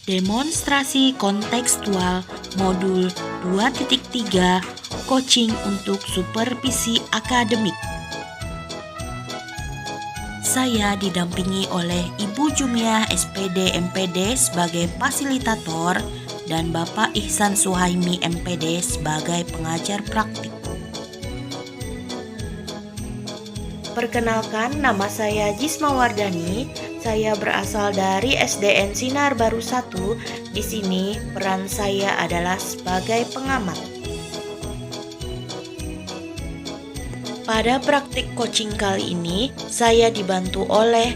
Demonstrasi kontekstual modul 2.3 Coaching untuk Supervisi Akademik. Saya didampingi oleh Ibu Jumiah SPD MPD sebagai fasilitator dan Bapak Ihsan Suhaimi MPD sebagai pengajar praktik. Perkenalkan, nama saya Jisma Wardani. Saya berasal dari SDN Sinar Baru 1. Di sini peran saya adalah sebagai pengamat. Pada praktik coaching kali ini, saya dibantu oleh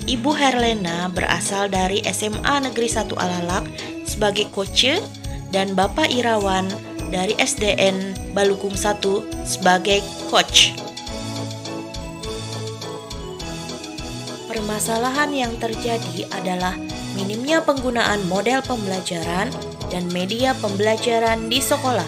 Ibu Herlena berasal dari SMA Negeri 1 Alalak sebagai coach dan Bapak Irawan dari SDN Balukung 1 sebagai coach. Permasalahan yang terjadi adalah minimnya penggunaan model pembelajaran dan media pembelajaran di sekolah.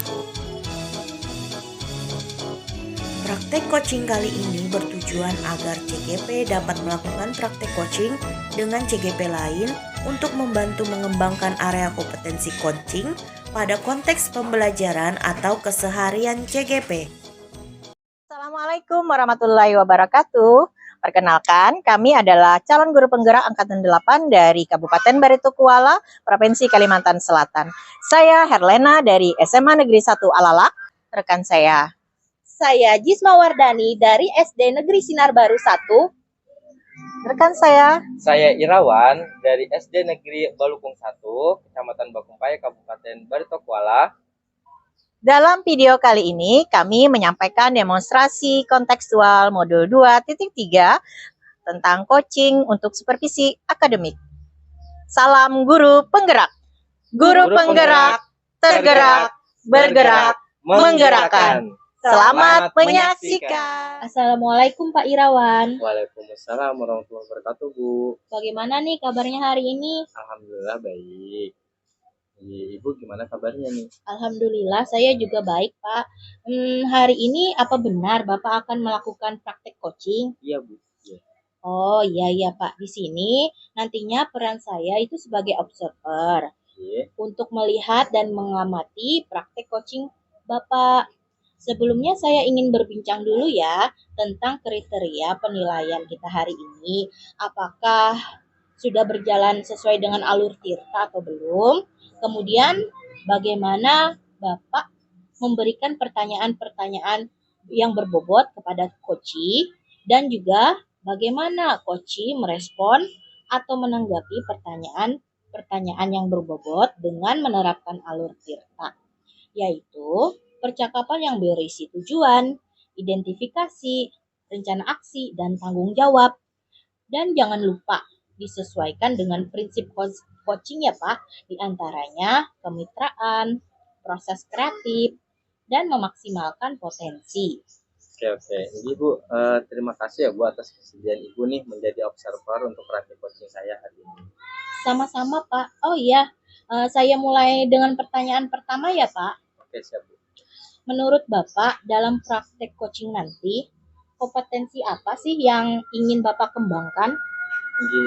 Praktek coaching kali ini bertujuan agar CGP dapat melakukan praktek coaching dengan CGP lain untuk membantu mengembangkan area kompetensi coaching pada konteks pembelajaran atau keseharian CGP. Assalamualaikum warahmatullahi wabarakatuh. Perkenalkan, kami adalah calon guru penggerak Angkatan 8 dari Kabupaten Barito Kuala, Provinsi Kalimantan Selatan. Saya Herlena dari SMA Negeri 1 Alalak. Rekan saya Jisma Wardani dari SD Negeri Sinar Baru 1. Rekan saya Irawan dari SD Negeri Balukung 1, Kecamatan Bakumpai, Kabupaten Barito Kuala. Dalam video kali ini, kami menyampaikan demonstrasi kontekstual modul 2.3 tentang coaching untuk supervisi akademik. Salam guru penggerak. Guru penggerak, tergerak, bergerak, menggerakkan. Selamat menyaksikan. Assalamualaikum Pak Irawan. Waalaikumsalam warahmatullahi wabarakatuh, Bu. Bagaimana nih kabarnya hari ini? Alhamdulillah baik. Ibu gimana kabarnya nih? Alhamdulillah saya juga baik, Pak. Hari ini apa benar Bapak akan melakukan praktek coaching? Iya, Bu. Ya. Oh iya Pak. Di sini nantinya peran saya itu sebagai observer untuk melihat dan mengamati praktek coaching Bapak. Sebelumnya saya ingin berbincang dulu ya tentang kriteria penilaian kita hari ini. Apakah sudah berjalan sesuai dengan alur tirta atau belum? Kemudian bagaimana Bapak memberikan pertanyaan-pertanyaan yang berbobot kepada coachee dan juga bagaimana coachee merespon atau menanggapi pertanyaan yang berbobot dengan menerapkan alur tirta, yaitu percakapan yang berisi tujuan, identifikasi, rencana aksi, dan tanggung jawab. Dan jangan lupa disesuaikan dengan prinsip coaching ya Pak, diantaranya kemitraan, proses kreatif, dan memaksimalkan potensi. Oke. Jadi Bu, terima kasih ya Bu atas kesediaan Ibu nih menjadi observer untuk praktik coaching saya hari ini. Sama-sama Pak. Oh iya, saya mulai dengan pertanyaan pertama ya Pak. Oke, siap Bu. Menurut Bapak, dalam praktek coaching nanti, kompetensi apa sih yang ingin Bapak kembangkan? Jadi,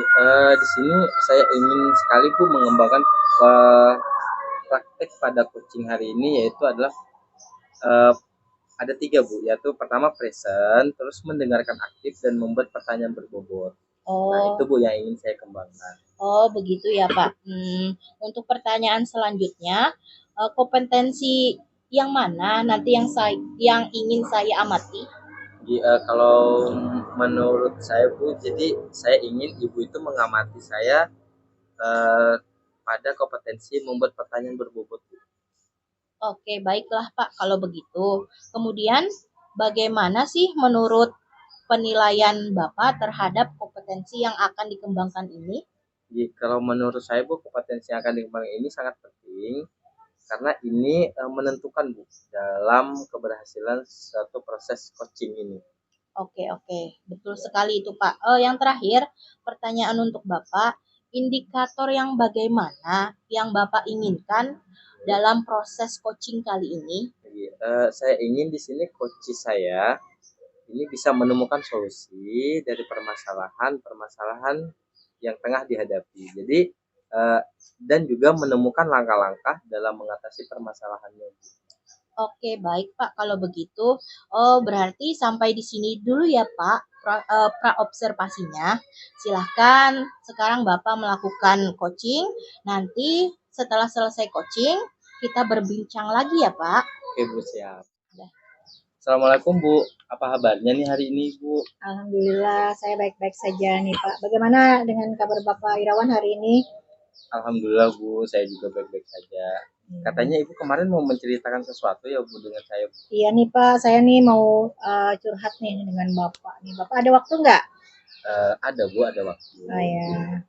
di sini saya ingin sekali Bu mengembangkan praktek pada coaching hari ini, yaitu adalah ada 3 Bu, yaitu pertama present, terus mendengarkan aktif dan membuat pertanyaan berbobot. Nah itu Bu yang ingin saya kembangkan. Oh begitu ya Pak. Untuk pertanyaan selanjutnya, kompetensi yang mana nanti yang ingin saya amati? Jadi, kalau menurut saya Bu, jadi saya ingin Ibu itu mengamati saya pada kompetensi membuat pertanyaan berbobot Bu. Oke, baiklah Pak kalau begitu. Kemudian bagaimana sih menurut penilaian Bapak terhadap kompetensi yang akan dikembangkan ini? Jadi kalau menurut saya Bu, kompetensi yang akan dikembangkan ini sangat penting karena ini menentukan Bu dalam keberhasilan suatu proses coaching ini. Oke, betul sekali itu Pak. Yang terakhir, pertanyaan untuk Bapak, indikator yang bagaimana yang Bapak inginkan dalam proses coaching kali ini? Jadi, saya ingin di sini coach saya ini bisa menemukan solusi dari permasalahan yang tengah dihadapi. Jadi dan juga menemukan langkah-langkah dalam mengatasi permasalahannya. Oke, baik Pak. Kalau begitu, oh berarti sampai di sini dulu ya Pak, pra observasinya. Silahkan sekarang Bapak melakukan coaching. Nanti setelah selesai coaching, kita berbincang lagi ya Pak. Oke Bu, siap. Udah. Assalamualaikum Bu, apa kabarnya nih hari ini Bu? Alhamdulillah, saya baik-baik saja nih Pak. Bagaimana dengan kabar Bapak Irawan hari ini? Alhamdulillah Bu, saya juga baik-baik saja. Katanya Ibu kemarin mau menceritakan sesuatu ya Bu dengan saya Bu? Iya nih Pak, saya nih mau curhat nih dengan Bapak. Nih Bapak ada waktu nggak? Ada Bu, ada waktu. Oh ya,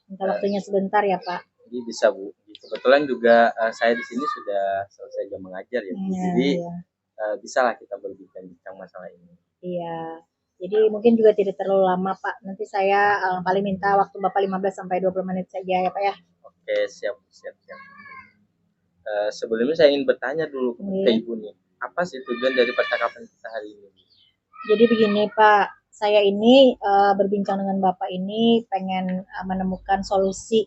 minta waktunya sebentar ya Pak. Jadi bisa Bu. Kebetulan juga saya di sini sudah selesai jam mengajar ya Bu. Iya, Jadi iya. bisalah kita berbincang-bincang masalah ini. Iya. Jadi mungkin juga tidak terlalu lama Pak. Nanti saya paling minta waktu Bapak 15 sampai 20 menit saja ya Pak ya. Oke, siap, siap, siap. Sebelumnya saya ingin bertanya dulu ke Iya. Ibu nih, apa sih tujuan dari percakapan kita hari ini? Jadi begini Pak, saya ini berbincang dengan Bapak ini pengen menemukan solusi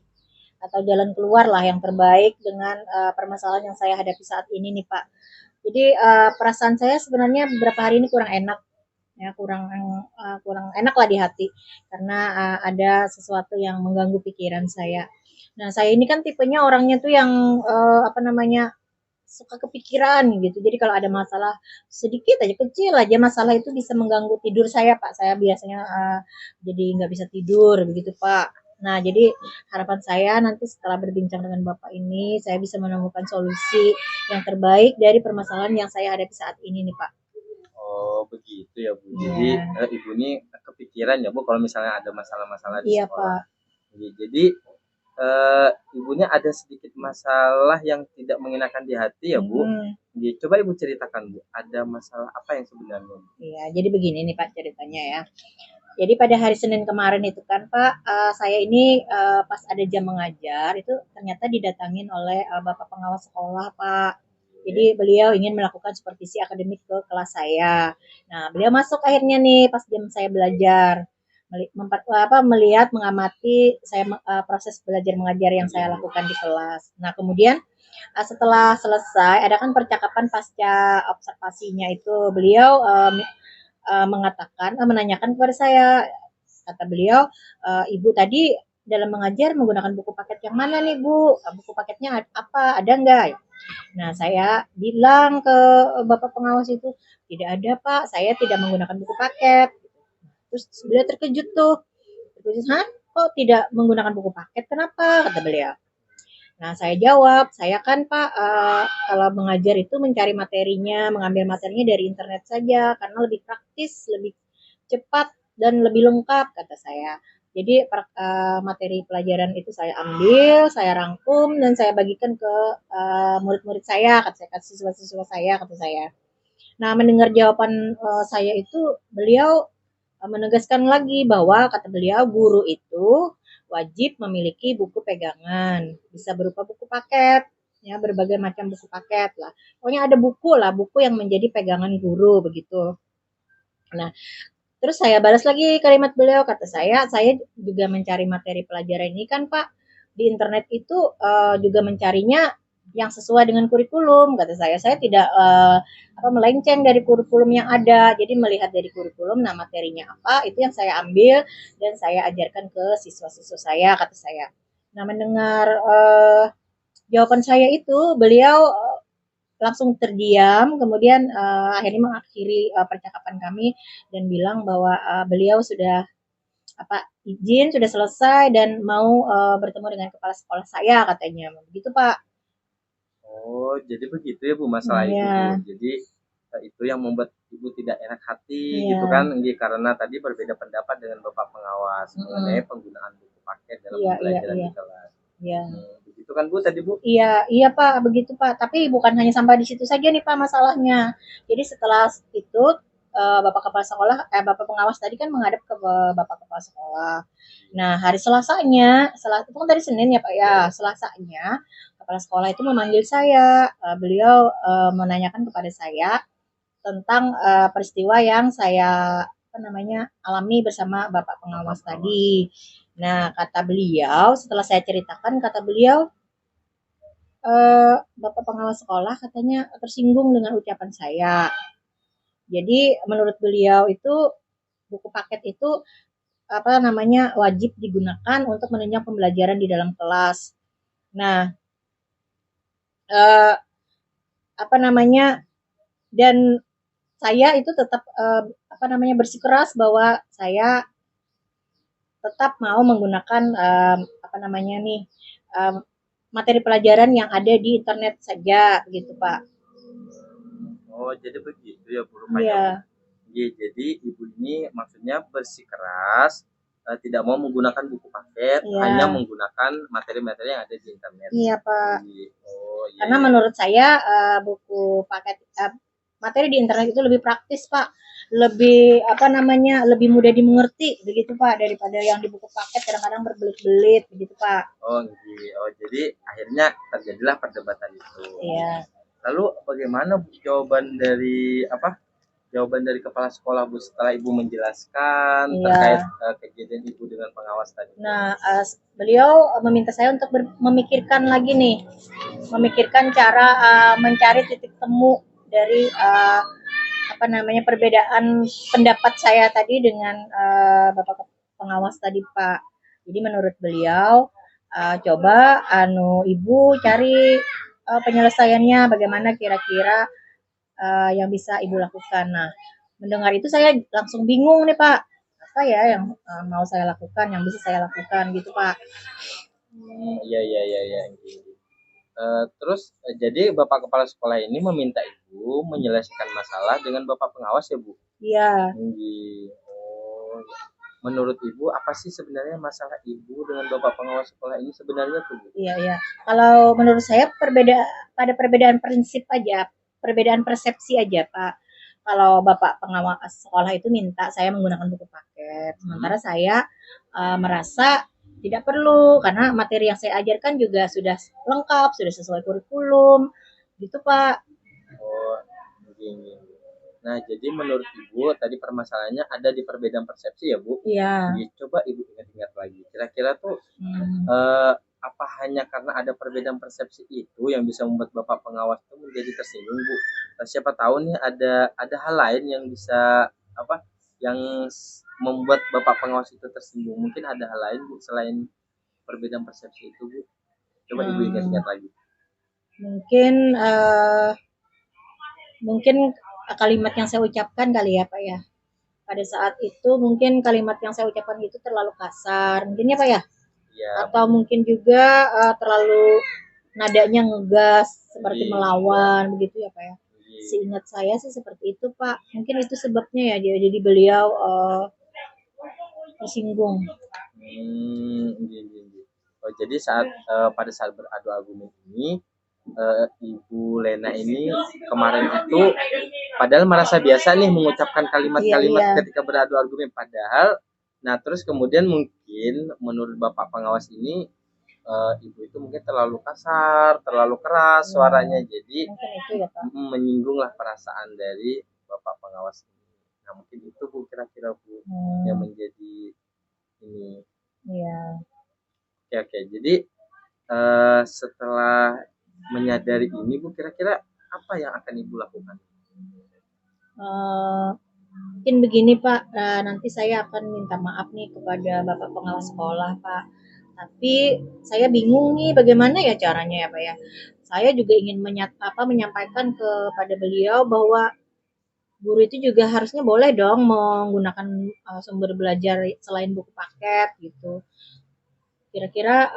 atau jalan keluar lah yang terbaik dengan permasalahan yang saya hadapi saat ini nih Pak. Jadi perasaan saya sebenarnya beberapa hari ini kurang enak ya, kurang enak lah di hati karena ada sesuatu yang mengganggu pikiran saya. Nah, saya ini kan tipenya orangnya tuh yang apa namanya, suka kepikiran gitu. Jadi kalau ada masalah sedikit aja, kecil aja masalah itu bisa mengganggu tidur saya, Pak. Saya biasanya jadi nggak bisa tidur begitu, Pak. Nah, jadi harapan saya nanti setelah berbincang dengan Bapak ini, saya bisa menemukan solusi yang terbaik dari permasalahan yang saya hadapi saat ini nih, Pak. Oh begitu ya Bu. Iya. Jadi Ibu ini kepikiran ya Bu kalau misalnya ada masalah-masalah di Iya, sekolah. Pak. Jadi ibunya ada sedikit masalah yang tidak mengenakan di hati ya Bu. Jadi, coba Ibu ceritakan Bu, ada masalah apa yang sebenarnya? Iya, jadi begini nih Pak ceritanya ya. Jadi pada hari Senin kemarin itu kan Pak, saya ini pas ada jam mengajar itu ternyata didatangin oleh Bapak pengawas sekolah Pak. Jadi beliau ingin melakukan supervisi akademik ke kelas saya. Nah, beliau masuk akhirnya nih pas jam saya belajar. Melihat, mengamati saya proses belajar mengajar yang saya lakukan di kelas. Nah, kemudian setelah selesai ada kan percakapan pasca observasinya itu beliau menanyakan kepada saya, kata beliau, ibu tadi dalam mengajar menggunakan buku paket yang mana nih Bu? Buku paketnya apa? Ada enggak? Nah, saya bilang ke Bapak pengawas itu, tidak ada Pak, saya tidak menggunakan buku paket. Terus beliau terkejut tuh, hah? Kok tidak menggunakan buku paket? Kenapa? Kata beliau. Nah, saya jawab, saya kan Pak, kalau mengajar itu mencari materinya, mengambil materinya dari internet saja, karena lebih praktis, lebih cepat, dan lebih lengkap, kata saya. Jadi materi pelajaran itu saya ambil, saya rangkum, dan saya bagikan ke murid-murid saya, kata saya, ke siswa-siswa saya, kata saya. Nah, mendengar jawaban saya itu, beliau menegaskan lagi bahwa kata beliau guru itu wajib memiliki buku pegangan, bisa berupa buku paket, ya berbagai macam buku paket lah. Pokoknya ada buku lah, buku yang menjadi pegangan guru begitu. Nah, terus saya balas lagi kalimat beliau, kata saya juga mencari materi pelajaran ini kan Pak, di internet itu juga mencarinya yang sesuai dengan kurikulum, kata saya tidak melenceng dari kurikulum yang ada, jadi melihat dari kurikulum, nah materinya apa, itu yang saya ambil dan saya ajarkan ke siswa-siswa saya, kata saya. Nah, mendengar jawaban saya itu, beliau langsung terdiam, kemudian akhirnya mengakhiri percakapan kami dan bilang bahwa beliau sudah izin sudah selesai dan mau bertemu dengan kepala sekolah saya, katanya begitu Pak. Oh jadi begitu ya Bu masalah itu Bu. Jadi itu yang membuat Ibu tidak enak hati gitu kan, karena tadi berbeda pendapat dengan Bapak pengawas mengenai penggunaan buku paket dalam pembelajaran di kelas. Iya. Begitu kan Bu tadi Bu? Iya Pak, begitu Pak. Tapi bukan hanya sampai di situ saja nih Pak masalahnya. Jadi setelah itu Bapak Bapak pengawas tadi kan menghadap ke Bapak kepala sekolah. Nah, hari Selasanya, itu kan tadi Senin ya Pak ya. Selasanya kepala sekolah itu memanggil saya. Beliau menanyakan kepada saya tentang peristiwa yang saya alami bersama Bapak pengawas tadi. Nah, kata beliau, setelah saya ceritakan, kata beliau, Bapak pengawas sekolah katanya tersinggung dengan ucapan saya. Jadi menurut beliau itu buku paket itu apa namanya wajib digunakan untuk menunjang pembelajaran di dalam kelas. Nah, eh, apa namanya dan saya itu tetap apa namanya bersikeras bahwa saya tetap mau menggunakan apa namanya nih um, materi pelajaran yang ada di internet saja gitu Pak. Oh, jadi begitu ya Bu rupanya Bu. Iya, Iya, jadi ibu ini maksudnya bersikeras tidak mau menggunakan buku paket, hanya iya, menggunakan materi-materi yang ada di internet. iya Pak. Oh iya Karena iya. menurut saya buku paket materi di internet itu lebih praktis Pak, lebih apa namanya lebih mudah dimengerti begitu Pak daripada yang di buku paket kadang-kadang berbelit-belit begitu Pak. Oh, iya. Oh, jadi akhirnya terjadilah perdebatan itu. Iya, Lalu bagaimana Bu jawaban dari kepala sekolah Bu setelah Ibu menjelaskan terkait iya. kejadian Ibu dengan pengawas tadi? Nah, beliau meminta saya untuk memikirkan lagi nih, memikirkan cara mencari titik temu dari apa namanya perbedaan pendapat saya tadi dengan Bapak pengawas tadi Pak. Jadi menurut beliau coba Ibu cari penyelesaiannya bagaimana kira-kira yang bisa Ibu lakukan. Nah, mendengar itu saya langsung bingung nih Pak. Apa ya yang mau saya lakukan, yang bisa saya lakukan gitu Pak. Iya iya iya iya. Terus jadi Bapak kepala sekolah ini meminta Ibu menyelesaikan masalah dengan Bapak pengawas ya Bu? Iya, Oh, menurut Ibu apa sih sebenarnya masalah Ibu dengan Bapak pengawas sekolah ini sebenarnya tuh Bu? iya, iya. Kalau menurut saya pada perbedaan prinsip aja, perbedaan persepsi aja Pak. Kalau Bapak pengawas sekolah itu minta saya menggunakan buku paket, Hmm? sementara saya merasa tidak perlu karena materi yang saya ajarkan juga sudah lengkap, sudah sesuai kurikulum, gitu Pak. Oh, begini. Nah, jadi menurut Ibu tadi permasalahannya ada di perbedaan persepsi ya Bu? Iya. Coba Ibu ingat-ingat lagi. Kira-kira tuh Hmm. apa hanya karena ada perbedaan persepsi itu yang bisa membuat Bapak pengawas itu menjadi tersinggung, Bu? Siapa tahu nih ada hal lain yang bisa apa yang membuat Bapak pengawas itu tersinggung. Mungkin ada hal lain, Bu, selain perbedaan persepsi itu, Bu. Coba Ibu Hmm, ingat-ingat lagi. mungkin mungkin kalimat yang saya ucapkan kali ya Pak ya. Pada saat itu mungkin kalimat yang saya ucapkan itu terlalu kasar, mungkin ya Pak ya. Ya, Atau mungkin juga terlalu nadanya ngegas seperti iya, melawan begitu ya Pak ya. iya. Seingat saya sih seperti itu Pak. Mungkin itu sebabnya ya jadi beliau tersinggung. Iya, iya, iya. Oh, jadi pada saat beradu argumen ini Ibu Lena ini kemarin itu padahal merasa biasa nih mengucapkan Iya, kalimat-kalimat iya. ketika beradu argumen padahal nah terus kemudian mungkin menurut Bapak pengawas ini Ibu itu mungkin terlalu kasar, terlalu keras suaranya jadi Mungkin itu ya Pak. menyinggunglah perasaan dari Bapak pengawas ini. Nah, mungkin itu Bu kira-kira Bu yang menjadi ini. Iya. Oke, oke. Jadi setelah menyadari ini Bu kira-kira apa yang akan Ibu lakukan? Eh, mungkin begini Pak, nanti saya akan minta maaf nih kepada Bapak pengawas sekolah Pak. Tapi saya bingung nih bagaimana ya caranya ya Pak ya. Saya juga ingin menyampaikan kepada beliau bahwa guru itu juga harusnya boleh dong menggunakan sumber belajar selain buku paket gitu. Kira-kira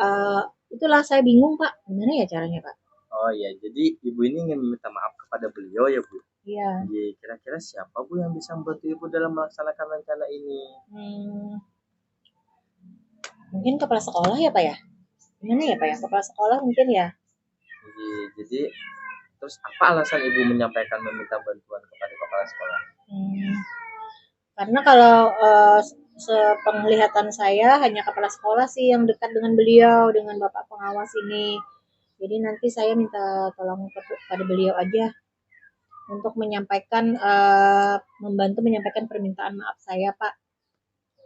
itulah saya bingung Pak. Gimana ya caranya Pak? Oh ya, jadi Ibu ini ingin meminta maaf kepada beliau ya Bu. Iya. Jadi kira-kira siapa Bu yang bisa membantu Ibu dalam melaksanakan rencana ini? Hmm, mungkin kepala sekolah ya Pak ya? Gimana ya Pak ya? Kepala sekolah mungkin ya. Jadi terus apa alasan Ibu menyampaikan meminta bantuan kepada kepala sekolah? Hmm, karena kalau sepenglihatan saya hanya kepala sekolah sih yang dekat dengan beliau, dengan Bapak pengawas ini. Jadi nanti saya minta tolong kepada beliau aja untuk menyampaikan membantu menyampaikan permintaan maaf saya, Pak.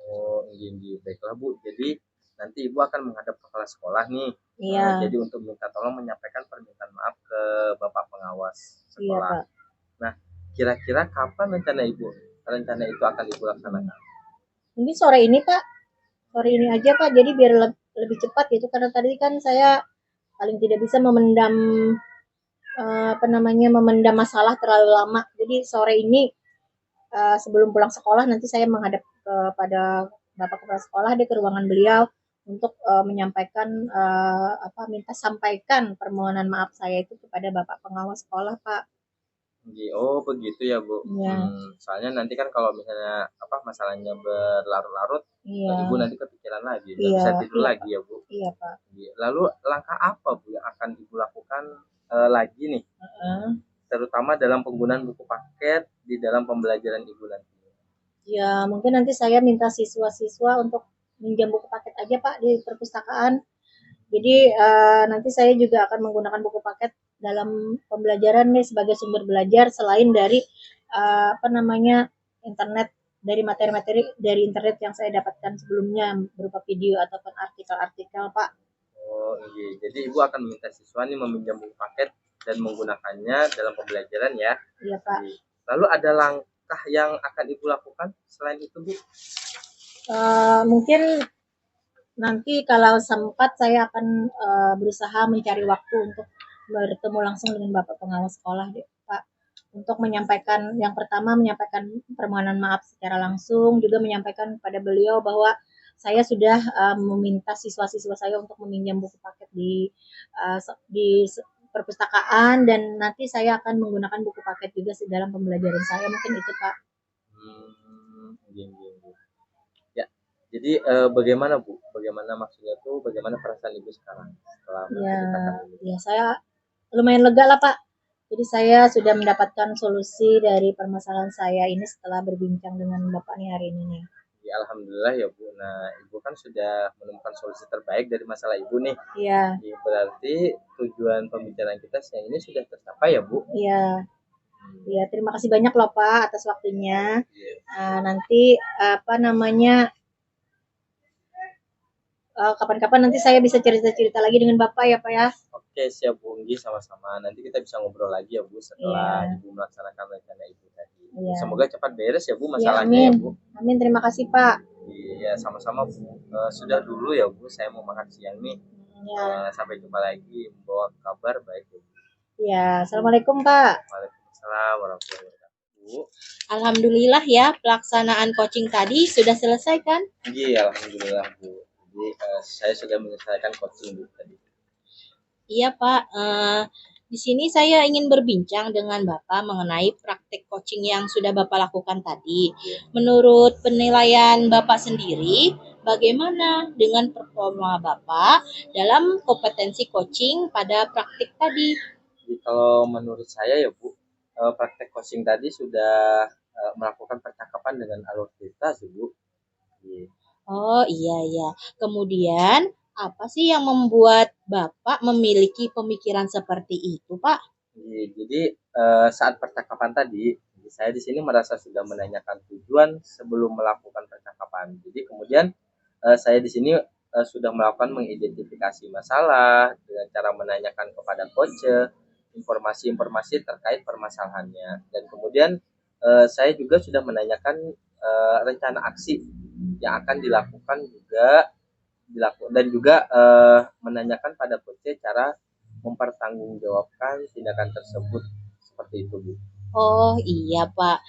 Oh, iya, iya. Baiklah Bu. Jadi nanti Ibu akan menghadap ke kepala sekolah nih. Iya. Jadi untuk minta tolong menyampaikan permintaan maaf ke Bapak pengawas Iya, sekolah. Pak. Nah, kira-kira kapan rencana itu akan Ibu laksanakan? Mungkin sore ini, Pak. Sore ini aja, Pak. Jadi biar lebih cepat gitu. Karena tadi kan saya paling tidak bisa memendam memendam masalah terlalu lama. Jadi sore ini sebelum pulang sekolah nanti saya menghadap kepada Bapak Kepala Sekolah di ke ruangan beliau untuk menyampaikan minta sampaikan permohonan maaf saya itu kepada Bapak pengawas sekolah, Pak. Oh begitu ya Bu. Iya. Soalnya nanti kan kalau misalnya masalahnya berlarut-larut, Iya. Ibu nanti kepikiran lagi, nggak Iya, bisa tidur iya, lagi ya Bu. Iya, Pak. Lalu langkah apa Bu yang akan Ibu lakukan lagi nih, terutama dalam penggunaan buku paket di dalam pembelajaran Ibu nanti? Ya, mungkin nanti saya minta siswa-siswa untuk minjam buku paket aja, Pak, di perpustakaan. Jadi nanti saya juga akan menggunakan buku paket dalam pembelajaran nih sebagai sumber belajar selain dari internet, dari materi-materi dari internet yang saya dapatkan sebelumnya berupa video ataupun artikel-artikel, Pak. Oh iya, jadi Ibu akan meminta siswa nih meminjam buku paket dan menggunakannya dalam pembelajaran ya. Iya, Pak. Lalu ada langkah yang akan Ibu lakukan selain itu Bu? Mungkin nanti kalau sempat saya akan berusaha mencari waktu untuk bertemu langsung dengan Bapak pengawas sekolah, Pak. Untuk menyampaikan, yang pertama menyampaikan permohonan maaf secara langsung, juga menyampaikan kepada beliau bahwa saya sudah meminta siswa-siswa saya untuk meminjam buku paket di perpustakaan, dan nanti saya akan menggunakan buku paket juga dalam pembelajaran saya. Mungkin itu, Pak. Iya. Ya, jadi bagaimana Bu? Bagaimana maksudnya tuh? Bagaimana perasaan Ibu sekarang setelah menceritakan ini? Ya, saya lumayan lega lah, Pak. Jadi saya sudah mendapatkan solusi dari permasalahan saya ini setelah berbincang dengan Bapak nih hari ini nih. Ya, alhamdulillah ya Bu. Nah, Ibu kan sudah menemukan solusi terbaik dari masalah Ibu nih. Iya. Ya, berarti tujuan pembicaraan kita siang ini sudah tercapai ya Bu? Iya. Ya, terima kasih banyak loh Pak atas waktunya. Nanti kapan-kapan nanti saya bisa cerita-cerita lagi dengan Bapak ya Pak ya. Oke, siap Bu Unggi, sama-sama. Nanti kita bisa ngobrol lagi ya Bu setelah Ibu melaksanakan rencana Ibu tadi. Iya. Semoga cepat beres ya Bu Ya, masalahnya ya amin. Bu. Amin, terima kasih Pak. Iya, sama-sama Bu. Sudah dulu ya Bu, saya mau makan siang nih. Sampai jumpa lagi, membawa kabar baik ya Bu. Ya, Assalamualaikum Pak. Waalaikumsalam warahmatullahi wabarakatuh. Bu. Alhamdulillah ya, pelaksanaan coaching tadi sudah selesai kan? Iya, alhamdulillah Bu. Jadi saya sudah menyelesaikan coaching Bu tadi. Iya Pak, di sini saya ingin berbincang dengan Bapak mengenai praktek coaching yang sudah Bapak lakukan tadi. Menurut penilaian Bapak sendiri, bagaimana dengan performa Bapak dalam kompetensi coaching pada praktik tadi? Jadi kalau menurut saya ya Bu, praktek coaching tadi sudah melakukan percakapan dengan alur cerita sih Bu. Oh iya. Kemudian apa sih yang membuat Bapak memiliki pemikiran seperti itu, Pak? Jadi saat percakapan tadi, saya di sini merasa sudah menanyakan tujuan sebelum melakukan percakapan. Jadi kemudian saya di sini sudah melakukan mengidentifikasi masalah dengan cara menanyakan kepada coach informasi-informasi terkait permasalahannya. Dan kemudian saya juga sudah menanyakan rencana aksi yang akan dilakukan dan juga menanyakan pada coach cara mempertanggungjawabkan tindakan tersebut, seperti itu Bu. Oh iya Pak,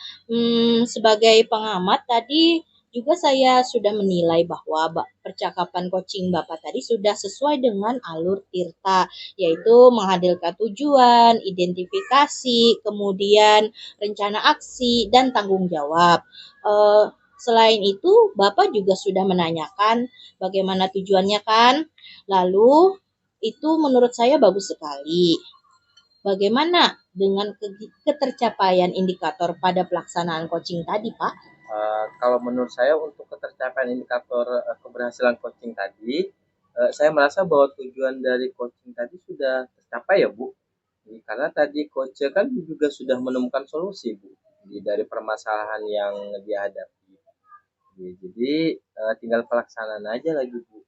sebagai pengamat tadi juga saya sudah menilai bahwa percakapan coaching Bapak tadi sudah sesuai dengan alur Tirta, yaitu menghadirkan tujuan, identifikasi, kemudian rencana aksi, dan tanggung jawab. Selain itu, Bapak juga sudah menanyakan bagaimana tujuannya kan, lalu itu menurut saya bagus sekali. Bagaimana dengan ketercapaian indikator pada pelaksanaan coaching tadi, Pak? Kalau menurut saya untuk ketercapaian indikator keberhasilan coaching tadi, saya merasa bahwa tujuan dari coaching tadi sudah tercapai ya Bu. Karena tadi coach kan juga sudah menemukan solusi Bu dari permasalahan yang dihadapi. Jadi tinggal pelaksanaan aja lagi Bu.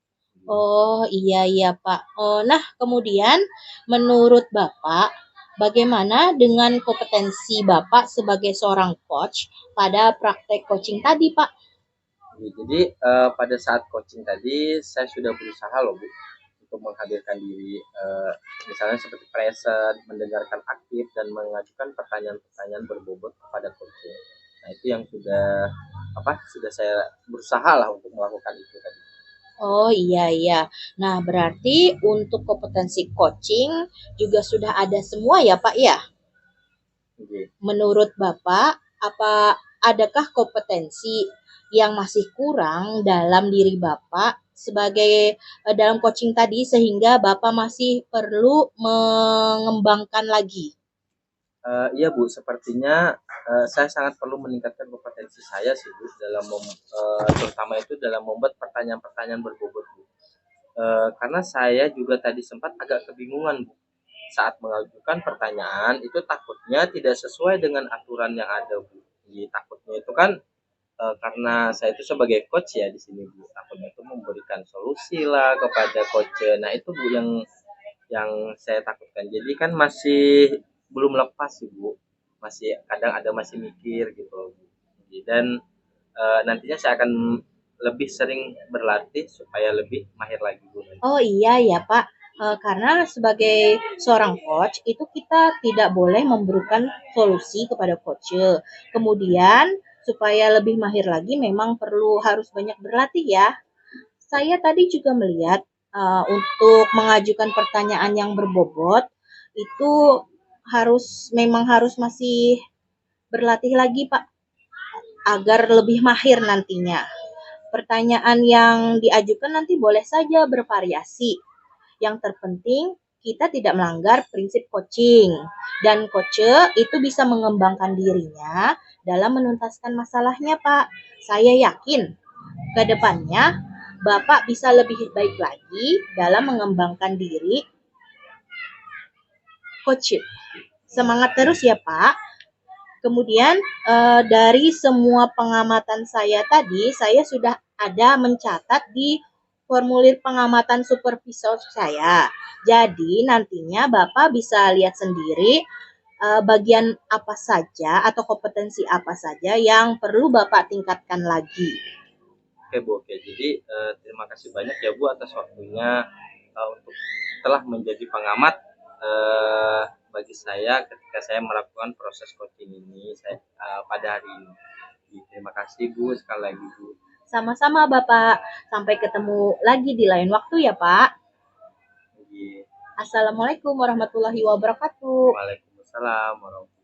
Oh, iya iya, Pak. Nah, kemudian menurut Bapak, bagaimana dengan kompetensi Bapak sebagai seorang coach pada praktek coaching tadi, Pak? Jadi pada saat coaching tadi saya sudah berusaha loh Bu untuk menghadirkan diri, misalnya seperti present, mendengarkan aktif dan mengajukan pertanyaan-pertanyaan berbobot kepada coaching. Nah itu yang sudah saya berusaha lah untuk melakukan itu tadi. Oh, iya iya. Nah, berarti untuk kompetensi coaching juga sudah ada semua ya, Pak ya? Oke. Menurut Bapak, adakah kompetensi yang masih kurang dalam diri Bapak sebagai dalam coaching tadi sehingga Bapak masih perlu mengembangkan lagi? Iya Bu, sepertinya saya sangat perlu meningkatkan kompetensi saya sih Bu terutama itu dalam membuat pertanyaan-pertanyaan berbobot Bu. Karena saya juga tadi sempat agak kebingungan Bu saat mengajukan pertanyaan itu takutnya tidak sesuai dengan aturan yang ada Bu. Jadi takutnya itu kan karena saya itu sebagai coach ya di sini Bu, takutnya itu memberikan solusi lah kepada coach. Nah itu Bu yang saya takutkan. Jadi kan masih belum lepas sih Bu, masih kadang ada masih mikir gitu Bu. Dan nantinya saya akan lebih sering berlatih supaya lebih mahir lagi Bu. Oh iya ya Pak, karena sebagai seorang coach itu kita tidak boleh memberikan solusi kepada coach. Kemudian supaya lebih mahir lagi memang harus banyak berlatih ya. Saya tadi juga melihat untuk mengajukan pertanyaan yang berbobot itu memang harus masih berlatih lagi Pak agar lebih mahir nantinya. Pertanyaan yang diajukan nanti boleh saja bervariasi. Yang terpenting kita tidak melanggar prinsip coaching dan coach itu bisa mengembangkan dirinya dalam menuntaskan masalahnya, Pak. Saya yakin ke depannya Bapak bisa lebih baik lagi dalam mengembangkan diri coach. Semangat terus ya, Pak. Kemudian dari semua pengamatan saya tadi, saya sudah ada mencatat di formulir pengamatan supervisor saya. Jadi nantinya Bapak bisa lihat sendiri bagian apa saja atau kompetensi apa saja yang perlu Bapak tingkatkan lagi. Oke Bu, oke. Jadi terima kasih banyak ya Bu atas waktunya untuk telah menjadi pengamat bagi saya ketika saya melakukan proses coaching ini pada hari ini. Jadi, terima kasih Bu sekali lagi Bu. Sama-sama Bapak. Sampai ketemu lagi di lain waktu ya Pak. Jadi, Assalamualaikum warahmatullahi wabarakatuh. Waalaikumsalam warahmatullahi wabarakatuh.